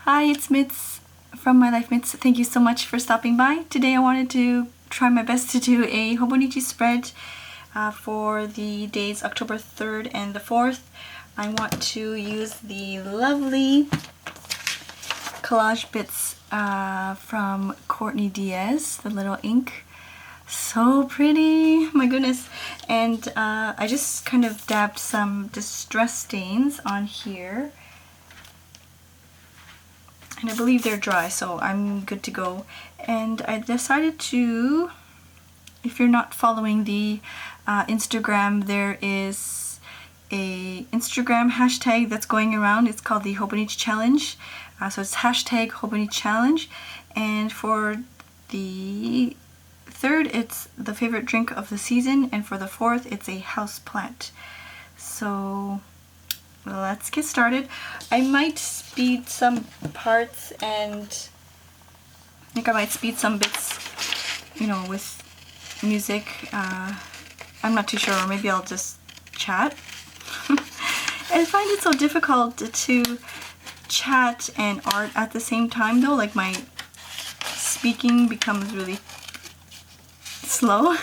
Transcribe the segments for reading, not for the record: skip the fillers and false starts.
Hi, it's Mits from MyLifeMits. Thank you so much for stopping by. Today I wanted to try my best to do a Hobonichi spread for the days October 3rd and the 4th. I want to use the lovely collage bits from Courtney Diaz, the little ink. So pretty, my goodness. And I just kind of dabbed some distress stains on here. And I believe they're dry, so I'm good to go. And I decided to, if you're not following the Instagram, there is a Instagram hashtag that's going around. It's called the Hobonichi Challenge. So it's hashtag Hobonichi Challenge. And for the 3rd, it's the favorite drink of the season, and for the 4th, it's a house plant. So let's get started. I might speed some parts, and I think I might speed some bits, you know, with music. I'm not too sure, or maybe I'll just chat. I find it so difficult to chat and art at the same time though, like my speaking becomes really slow.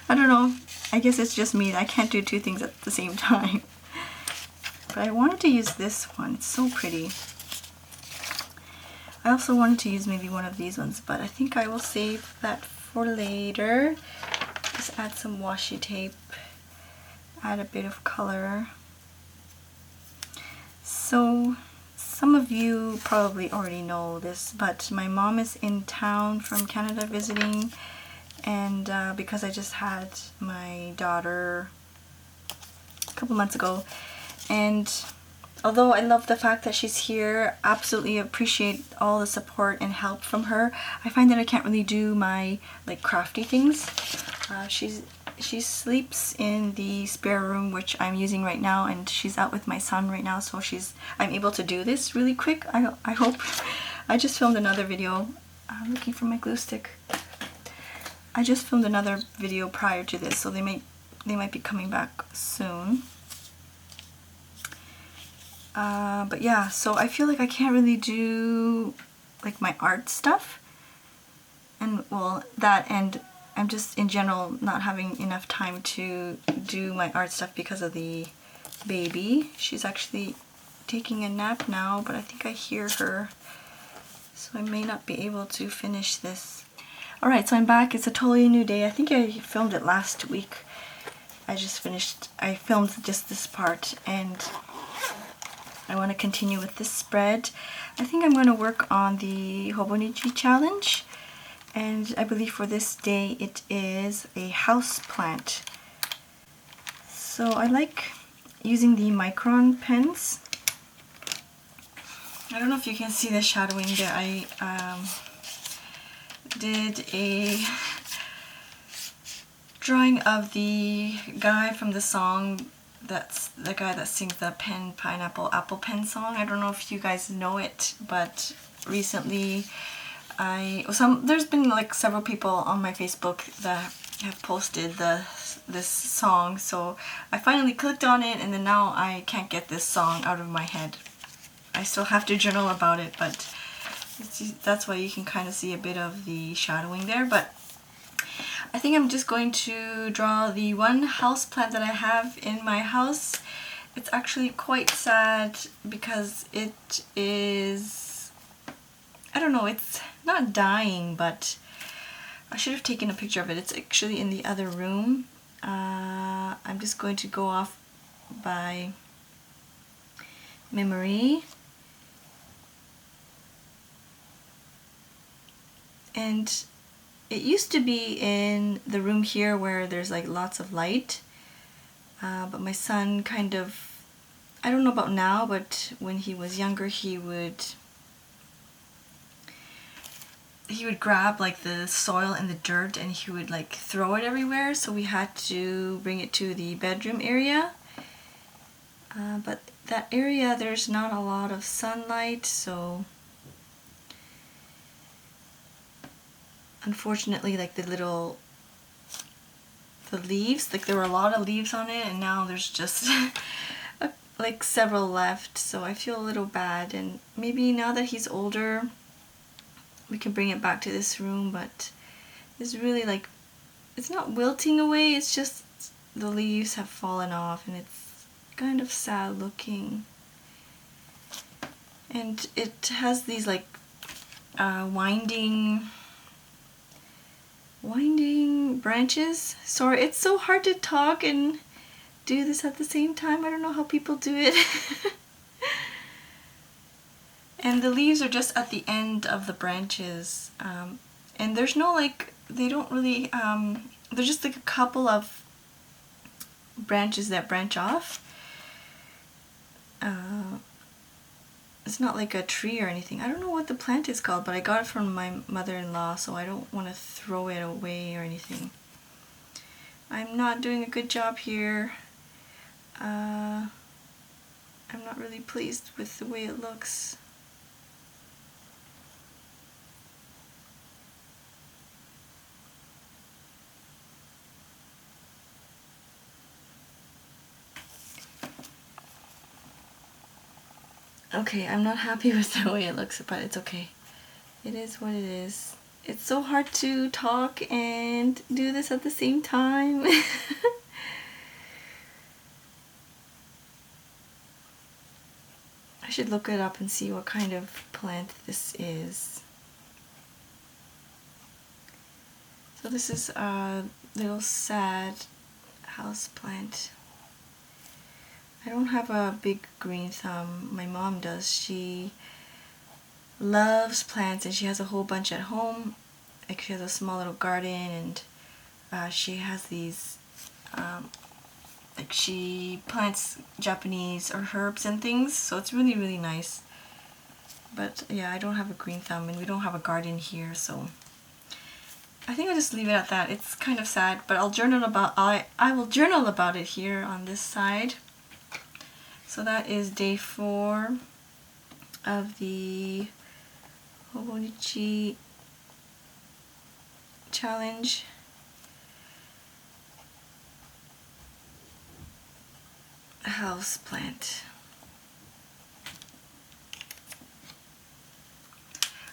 I don't know, I guess it's just me. I can't do two things at the same time. But I wanted to use this one, it's so pretty. I also wanted to use maybe one of these ones, but I think I will save that for later. Just add some washi tape, add a bit of color. So some of you probably already know this, but my mom is in town from Canada visiting, and because I just had my daughter a couple months ago, and although I love the fact that she's here, absolutely appreciate all the support and help from her, I find that I can't really do my like crafty things. She sleeps in the spare room, which I'm using right now, and she's out with my son right now, so I'm able to do this really quick, I hope. I just filmed another video. I'm looking for my glue stick. I just filmed another video prior to this, so they might be coming back soon. But yeah, so I feel like I can't really do like my art stuff, and well, that, and I'm just in general not having enough time to do my art stuff because of the baby. She's actually taking a nap now, but I think I hear her, so I may not be able to finish this. Alright, so I'm back. It's a totally new day. I think I filmed it last week. I filmed just this part, and I want to continue with this spread. I think I'm going to work on the Hobonichi challenge, and I believe for this day it is a house plant. So I like using the micron pens. I don't know if you can see the shadowing there. I did a drawing of the guy from the song, that's the guy that sings the pen, pineapple, apple pen song. I don't know if you guys know it, but recently there's been like several people on my Facebook that have posted this song, so I finally clicked on it, and then now I can't get this song out of my head. I still have to journal about it, but that's why you can kind of see a bit of the shadowing there. But I think I'm just going to draw the one house plant that I have in my house. It's actually quite sad because it is, I don't know, it's not dying, but I should have taken a picture of it. It's actually in the other room. I'm just going to go off by memory. And it used to be in the room here where there's like lots of light, but my son kind of, I don't know about now, but when he was younger he would grab like the soil and the dirt and he would like throw it everywhere, so we had to bring it to the bedroom area. But that area, there's not a lot of sunlight, so unfortunately, like the leaves, like there were a lot of leaves on it, and now there's just like several left, so I feel a little bad, and maybe now that he's older we can bring it back to this room, but it's really like, it's not wilting away, it's just the leaves have fallen off and it's kind of sad looking. And it has these like winding branches. Sorry, it's so hard to talk and do this at the same time. I don't know how people do it. And the leaves are just at the end of the branches, and there's no like, they don't really, there's just like a couple of branches that branch off. It's not like a tree or anything. I don't know what the plant is called, but I got it from my mother-in-law, so I don't want to throw it away or anything. I'm not doing a good job here. I'm not really pleased with the way it looks. Okay, I'm not happy with the way it looks, but it's okay. It is what it is. It's so hard to talk and do this at the same time. I should look it up and see what kind of plant this is. So this is a little sad house plant. I don't have a big green thumb. My mom does. She loves plants and she has a whole bunch at home. Like, she has a small little garden, and she has these, like, she plants Japanese or herbs and things, so it's really, really nice. But yeah, I don't have a green thumb and we don't have a garden here, so I think I'll just leave it at that. It's kind of sad, but I'll journal about, I will journal about it here on this side. So that is day 4 of the Hobonichi challenge. House plant.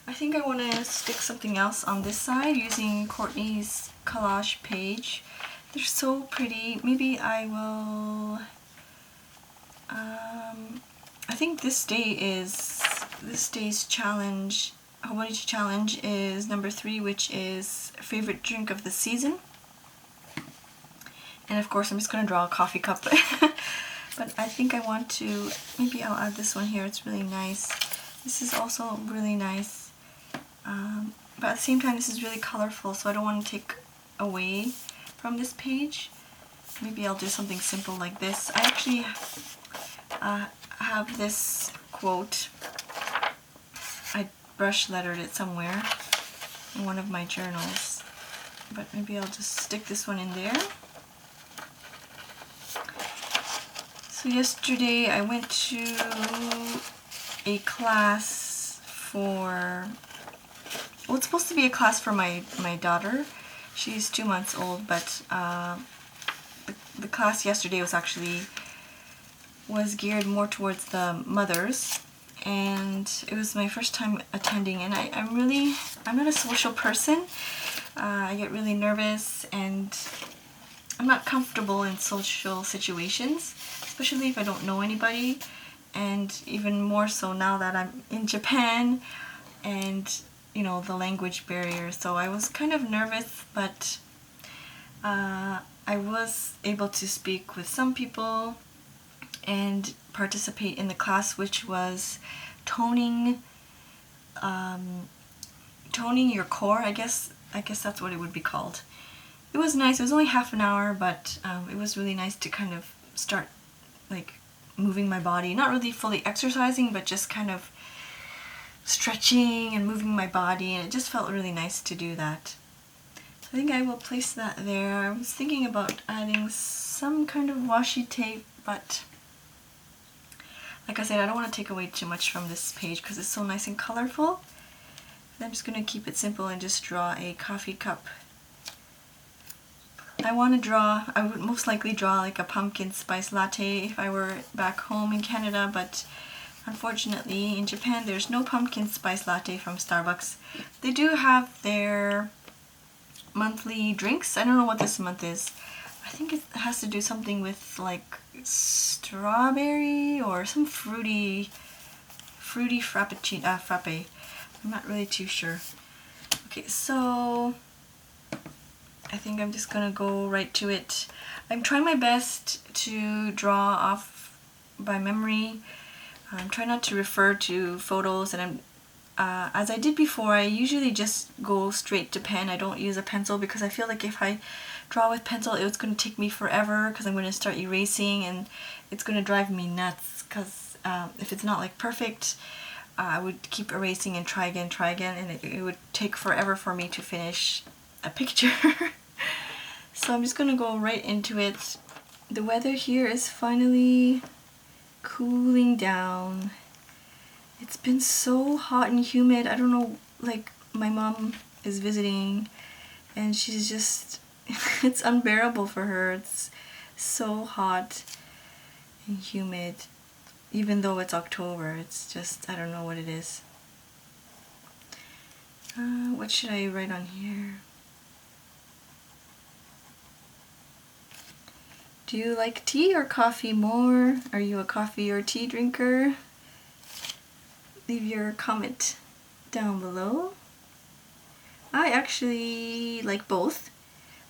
I think I want to stick something else on this side using Courtney's collage page. They're so pretty. Maybe I will... I think this day's challenge, Hobonichi challenge, is number 3, which is favorite drink of the season. And of course I'm just going to draw a coffee cup. But I think I want to, maybe I'll add this one here. It's really nice. This is also really nice. But at the same time this is really colorful, so I don't want to take away from this page. Maybe I'll do something simple like this. I actually have this quote. I brush lettered it somewhere in one of my journals, but maybe I'll just stick this one in there. So yesterday I went to a class for, well, it's supposed to be a class for my daughter. She's 2 months old, but the class yesterday was geared more towards the mothers, and it was my first time attending, and I'm not a social person. I get really nervous and I'm not comfortable in social situations, especially if I don't know anybody, and even more so now that I'm in Japan and, you know, the language barrier. So I was kind of nervous, but I was able to speak with some people and participate in the class, which was toning your core. I guess that's what it would be called. It was nice. It was only half an hour, but it was really nice to kind of start like moving my body, not really fully exercising, but just kind of stretching and moving my body, and it just felt really nice to do that. So I think I will place that there. I was thinking about adding some kind of washi tape, but like I said, I don't want to take away too much from this page because it's so nice and colorful. I'm just going to keep it simple and just draw a coffee cup. I want to draw, I would most likely draw like a pumpkin spice latte if I were back home in Canada, but unfortunately in Japan there's no pumpkin spice latte from Starbucks. They do have their monthly drinks. I don't know what this month is. I think it has to do something with like strawberry or some fruity frappuccino, frappe. I'm not really too sure. Okay, so I think I'm just gonna go right to it. I'm trying my best to draw off by memory. I'm trying not to refer to photos, and as I did before, I usually just go straight to pen. I don't use a pencil because I feel like if I draw with pencil, it's going to take me forever because I'm going to start erasing and it's going to drive me nuts because if it's not like perfect, I would keep erasing and try again, and it would take forever for me to finish a picture. So I'm just going to go right into it. The weather here is finally cooling down. It's been so hot and humid. I don't know, like my mom is visiting and she's just, it's unbearable for her. It's so hot and humid. Even though it's October, it's just, I don't know what it is. What should I write on here? Do you like tea or coffee more? Are you a coffee or tea drinker? Leave your comment down below. I actually like both,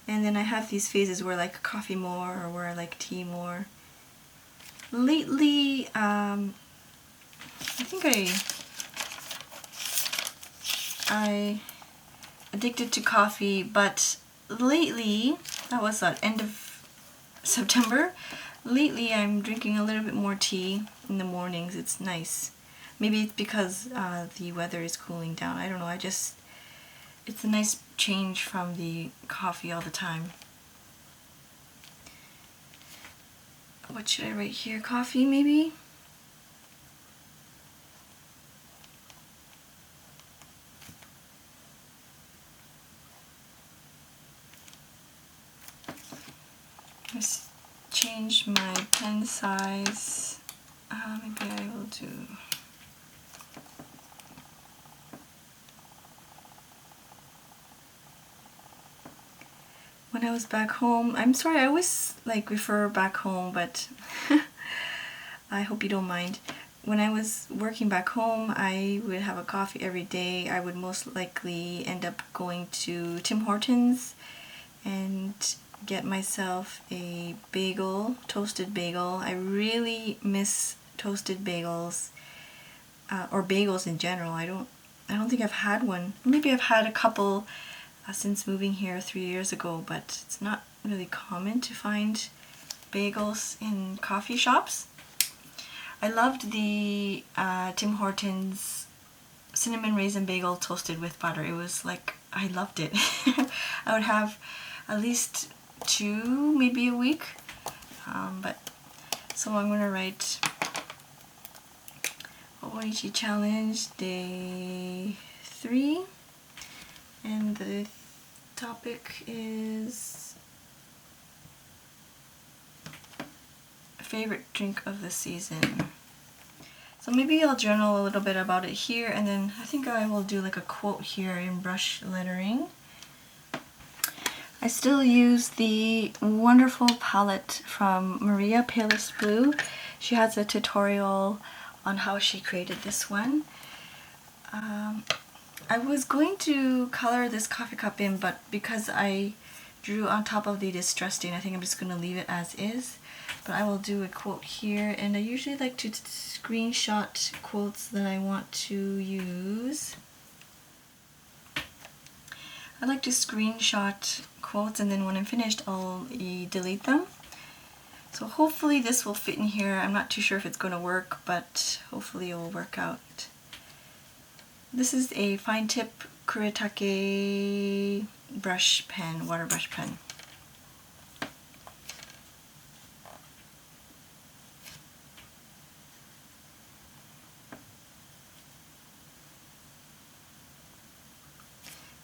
and then I have these phases where I like coffee more or where I like tea more. Lately, I think I addicted to coffee, but lately, that was at end of September, lately I'm drinking a little bit more tea in the mornings. It's nice. Maybe it's because the weather is cooling down. I don't know, it's a nice change from the coffee all the time. What should I write here? Coffee, maybe? Let's change my pen size. Maybe I will do... When I was back home, I'm sorry, I always like refer back home, but I hope you don't mind. When I was working back home, I would have a coffee every day. I would most likely end up going to Tim Hortons and get myself a bagel, toasted bagel. I really miss toasted bagels, or bagels in general. I don't think I've had one. Maybe I've had a couple since moving here 3 years ago, but it's not really common to find bagels in coffee shops. I loved the Tim Hortons cinnamon raisin bagel toasted with butter. It was like, I loved it. I would have at least 2, maybe a week. So I'm gonna write Hobonichi Challenge Day 3, and the topic is favorite drink of the season. So maybe I'll journal a little bit about it here, and then I think I will do like a quote here in brush lettering. I still use the wonderful palette from Maria Palest Blue. She has a tutorial on how she created this one. I was going to color this coffee cup in, but because I drew on top of the distress stain, I think I'm just going to leave it as is. But I will do a quote here, and I usually like to screenshot quotes that I want to use. I like to screenshot quotes, and then when I'm finished I'll delete them. So hopefully this will fit in here. I'm not too sure if it's going to work, but hopefully it will work out. This is a fine tip Kuretake brush pen, water brush pen.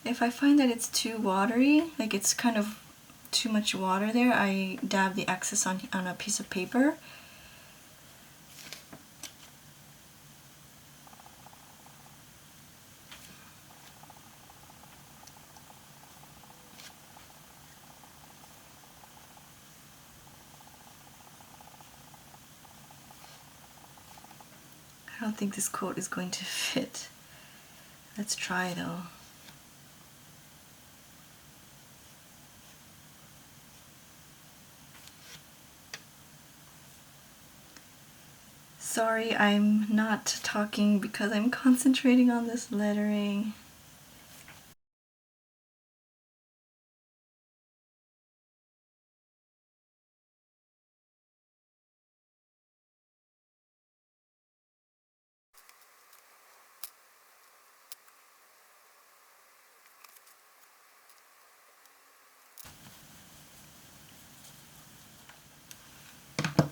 If I find that it's too watery, like it's kind of too much water there, I dab the excess on a piece of paper. I don't think this coat is going to fit. Let's try though. Sorry, I'm not talking because I'm concentrating on this lettering.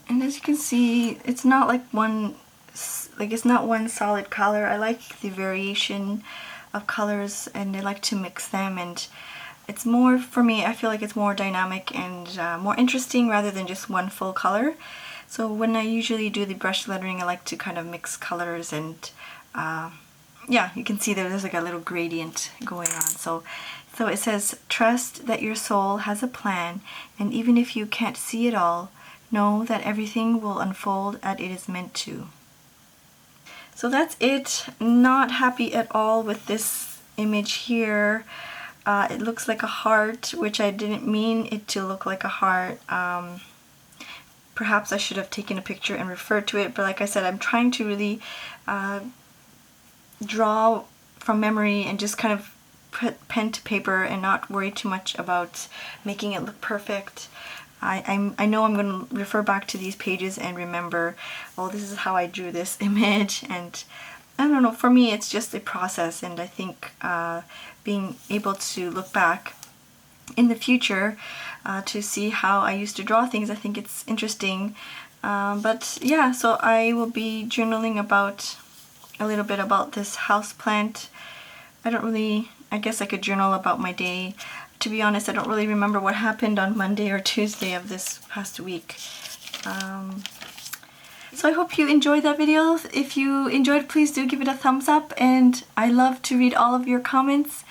And as you can see, it's not like it's not one solid color. I like the variation of colors and I like to mix them, and it's more, for me, I feel like it's more dynamic and more interesting rather than just one full color. So when I usually do the brush lettering, I like to kind of mix colors, and yeah, you can see there's like a little gradient going on. So it says, trust that your soul has a plan, and even if you can't see it all, know that everything will unfold as it is meant to. So that's it. Not happy at all with this image here. It looks like a heart, which I didn't mean it to look like a heart. Perhaps I should have taken a picture and referred to it, but like I said, I'm trying to really draw from memory and just kind of put pen to paper and not worry too much about making it look perfect. I know I'm going to refer back to these pages and remember, oh, this is how I drew this image, and I don't know, for me it's just a process, and I think being able to look back in the future to see how I used to draw things, I think it's interesting. But yeah, so I will be journaling about a little bit about this house plant. I guess I could journal about my day. To be honest, I don't really remember what happened on Monday or Tuesday of this past week. So I hope you enjoyed that video. If you enjoyed, please do give it a thumbs up, and I love to read all of your comments.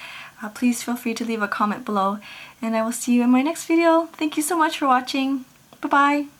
Please feel free to leave a comment below, and I will see you in my next video. Thank you so much for watching. Bye-bye.